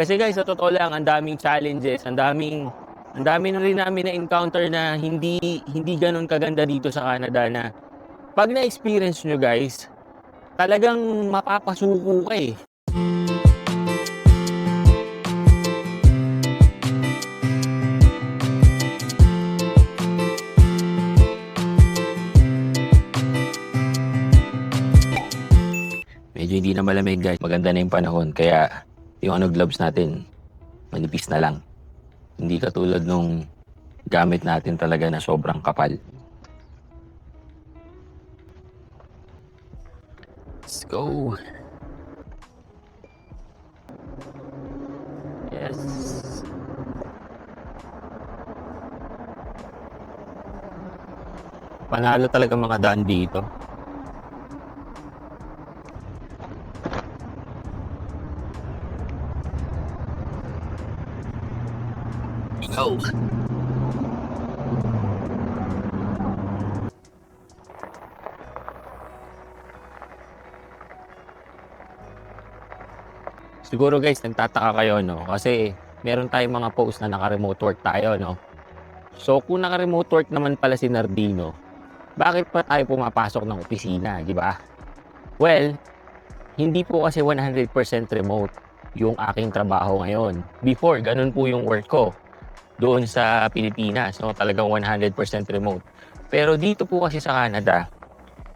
Kasi guys, sa totoo lang, ang daming challenges, ang dami na rin namin na encounter na hindi ganoon kaganda dito sa Canada na pag na-experience nyo guys, talagang mapapasuko ka eh. Medyo hindi na malamig guys, maganda na yung panahon, kaya yung gloves natin, manipis na lang. Hindi katulad nung gamit natin talaga na sobrang kapal. Let's go. Yes. Panalo talaga mga daan dito. Go. Siguro guys, nagtataka kayo, no? Kasi meron tayong mga posts na naka-remote work tayo, no? So, kung naka-remote work naman pala si Nardino, bakit pa tayo pumapasok ng opisina, di ba? Well, hindi po kasi 100% remote yung aking trabaho ngayon. Before, ganun po yung work ko doon sa Pilipinas, no? Talagang 100% remote. Pero dito po kasi sa Canada,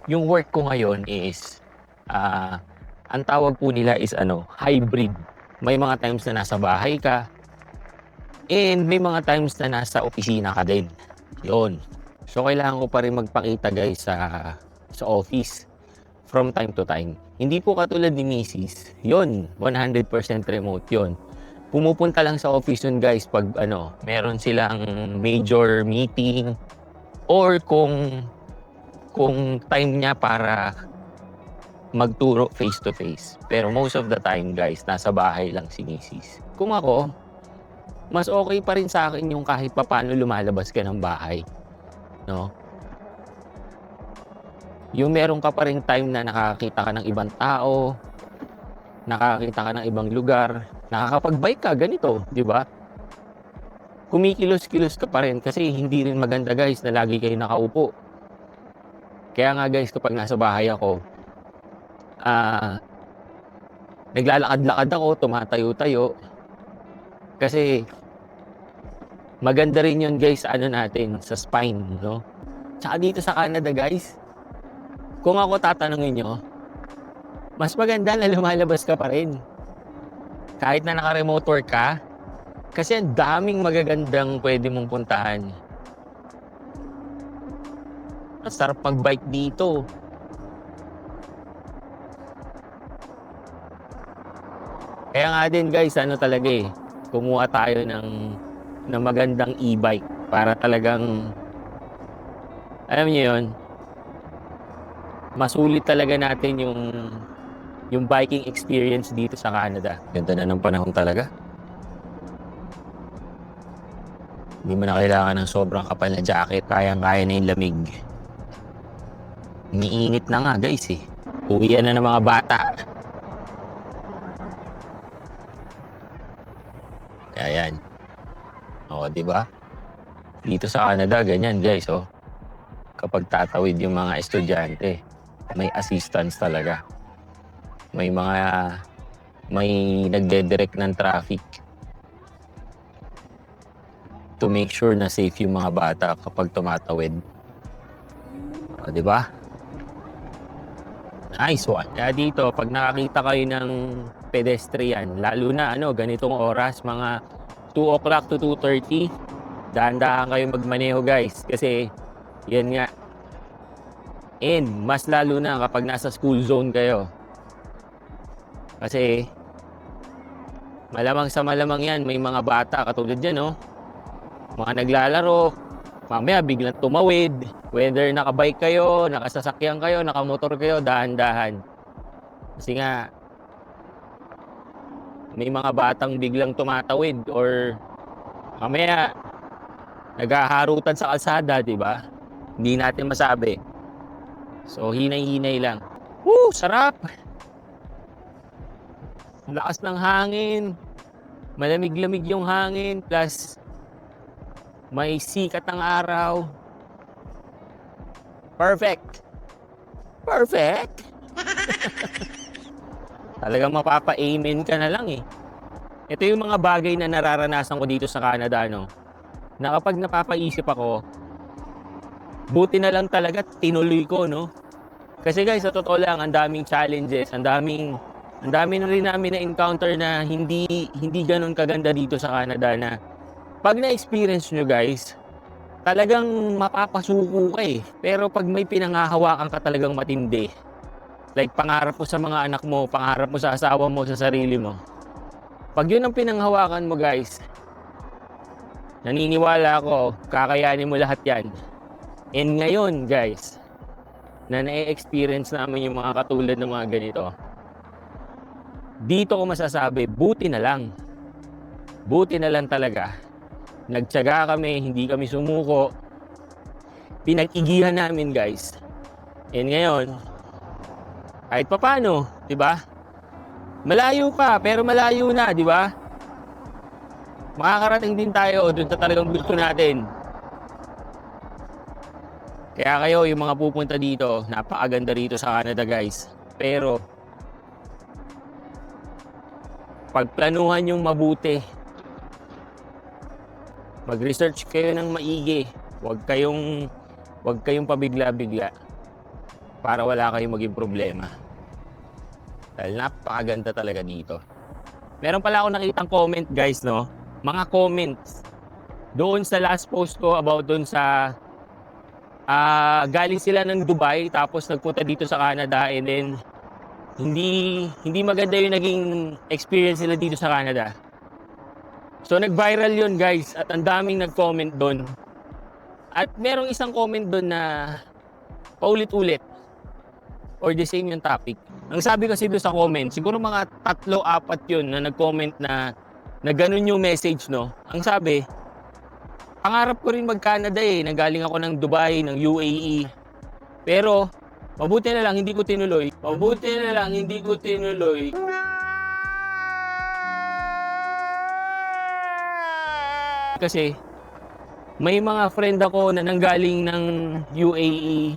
yung work ko ngayon is ang tawag po nila is hybrid. May mga times na nasa bahay ka and may mga times na nasa opisina ka din. Yun. So kailangan ko pa rin magpakita guys sa office from time to time. Hindi po katulad ni Mrs. Yun, 100% remote yun. Pumupunta lang sa office yun guys pag meron silang major meeting or kung time niya para magturo face to face. Pero most of the time guys, nasa bahay lang si Mrs. Kung ako, mas okay pa rin sa akin yung kahit papaano lumalabas ka ng bahay. No? Yung meron ka pa rin time na nakakita ka ng ibang tao, nakakita ka ng ibang lugar, nakakapag-bike ka, ganito, di ba? Kumikilos-kilos ka pa rin kasi hindi rin maganda guys na lagi kayo nakaupo. Kaya nga guys, kapag nasa bahay ako, naglalakad-lakad ako, tumatayo-tayo. Kasi maganda rin yun guys natin, sa spine, no? Tsaka dito sa Canada guys, kung ako tatanungin nyo, mas maganda na lumalabas ka pa rin. Kahit na naka-remote work ka, kasi ang daming magagandang pwede mong puntahan. Sarap mag-bike dito. Kaya nga din guys, talaga eh, kumuha tayo ng magandang e-bike para talagang, alam niyo yun, masulit talaga natin yung biking experience dito sa Canada. Ganda na ng panahon talaga. Hindi mo na kailangan ng sobrang kapal na jacket, kayang-kaya na yung lamig. Iniinit na nga guys eh. Uwian na ng mga bata. Kaya yan. O, di ba? Dito sa Canada, ganyan guys, oh. Kapag tatawid yung mga estudyante, may assistance talaga. May nagdedirect ng traffic to make sure na safe yung mga bata kapag tumatawid. O, di ba? Nice one. Kaya dito, pag nakakita kayo ng pedestrian, lalo na ganitong oras, mga 2 o'clock to 2:30, dahan-dahan kayo magmaneho guys. Kasi, yan nga. And, mas lalo na kapag nasa school zone kayo. Kasi, malamang sa malamang yan, may mga bata katulad yan, no? Mga naglalaro, mamaya biglang tumawid. Whether nakabike kayo, nakasasakyan kayo, nakamotor kayo, dahan-dahan. Kasi nga, may mga batang biglang tumatawid or mamaya naghaharutan sa kalsada, di ba? Hindi natin masabi. So, hinay-hinay lang. Woo! Sarap! Lakas ng hangin. Malamig-lamig yung hangin, plus may sikat ng araw. Perfect! Perfect! Talagang mapapa-amen ka na lang eh. Ito yung mga bagay na nararanasan ko dito sa Canada, no? Na kapag napapaisip ako, buti na lang talaga tinuloy ko, no? Kasi guys, sa totoo lang, ang daming challenges, ang dami na rin namin na-encounter na hindi ganun kaganda dito sa Canada na pag na-experience nyo guys, talagang mapapasuko ka eh. Pero pag may pinanghahawakan ka talagang matindi, like pangarap mo sa mga anak mo, pangarap mo sa asawa mo, sa sarili mo, pag yun ang pinanghawakan mo guys, naniniwala ako, kakayanin mo lahat yan. And ngayon guys, na na-experience namin yung mga katulad ng mga ganito, dito ko masasabi, buti na lang. Buti na lang talaga. Nagtiyaga kami, hindi kami sumuko. Pinag-igihan namin guys. And ngayon, kahit papano, di ba? Malayo pa, pero malayo na, di ba? Makakarating din tayo doon sa talagang gusto natin. Kaya kayo, yung mga pupunta dito, napakaganda dito sa Canada guys. Pero, pagplanuhan yung mabuti. Mag-research kayo ng maigi. Huwag kayong pabigla-bigla para wala kayong maging problema. Dahil napakaganda talaga dito. Meron pala ako nakitang comment guys, no? Mga comments doon sa last post ko about doon sa galing sila ng Dubai tapos nagpunta dito sa Canada, and then hindi maganda yung naging experience nila dito sa Canada. So nag-viral yun guys, at ang daming nag-comment doon. At merong isang comment doon na paulit-ulit or the same yung topic. Ang sabi kasi doon sa comment, siguro mga 3-4 yun na nag-comment na ganun yung message, no? Ang sabi, pangarap ko rin mag-Canada eh. Nanggaling ako ng Dubai, ng UAE. Pero, mabuti na lang hindi ko tinuloy. Mabuti na lang hindi ko tinuloy. Kasi, may mga friend ako na nanggaling ng UAE,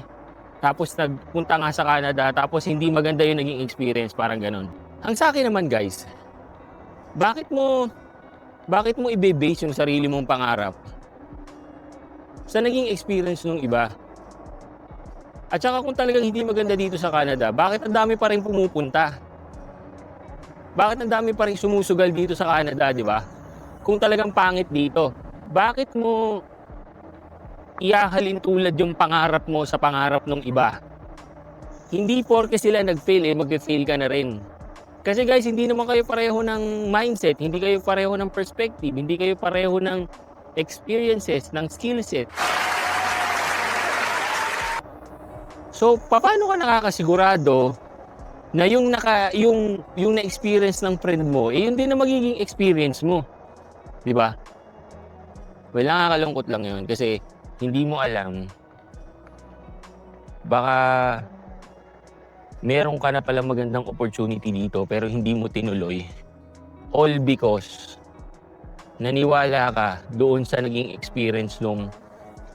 tapos nagpunta nga sa Canada, tapos hindi maganda yung naging experience, parang ganun. Ang sa akin naman guys, bakit mo i-base yung sarili mong pangarap sa naging experience ng iba? At saka kung talagang hindi maganda dito sa Canada, bakit ang dami pa rin pumupunta? Bakit ang dami pa rin sumusugal dito sa Canada, di ba? Kung talagang pangit dito, bakit mo ihahalin tulad yung pangarap mo sa pangarap ng iba? Hindi porke sila nag-fail, mag-fail ka na rin. Kasi guys, hindi naman kayo pareho ng mindset, hindi kayo pareho ng perspective, hindi kayo pareho ng experiences, ng skill set. So, paano ka nakakasigurado na yung na-experience ng friend mo, yun din na magiging experience mo? Di ba? Well, nakakalungkot lang yun kasi hindi mo alam, baka meron ka na palang magandang opportunity dito pero hindi mo tinuloy. All because naniwala ka doon sa naging experience ng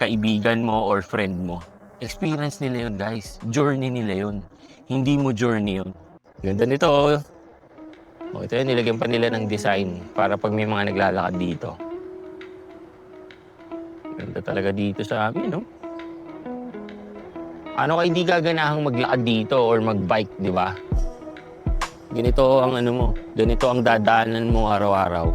kaibigan mo or friend mo. Experience nila yun guys. Journey nila yun. Hindi mo journey yun. Ganda nito. Ito yun, nilagyan pa nila ng design para pag may mga naglalakad dito. Ganda talaga dito sa amin, no? Ano ka hindi gaganahang maglakad dito or magbike, di ba? Ganito ang ganito ang dadaanan mo araw-araw.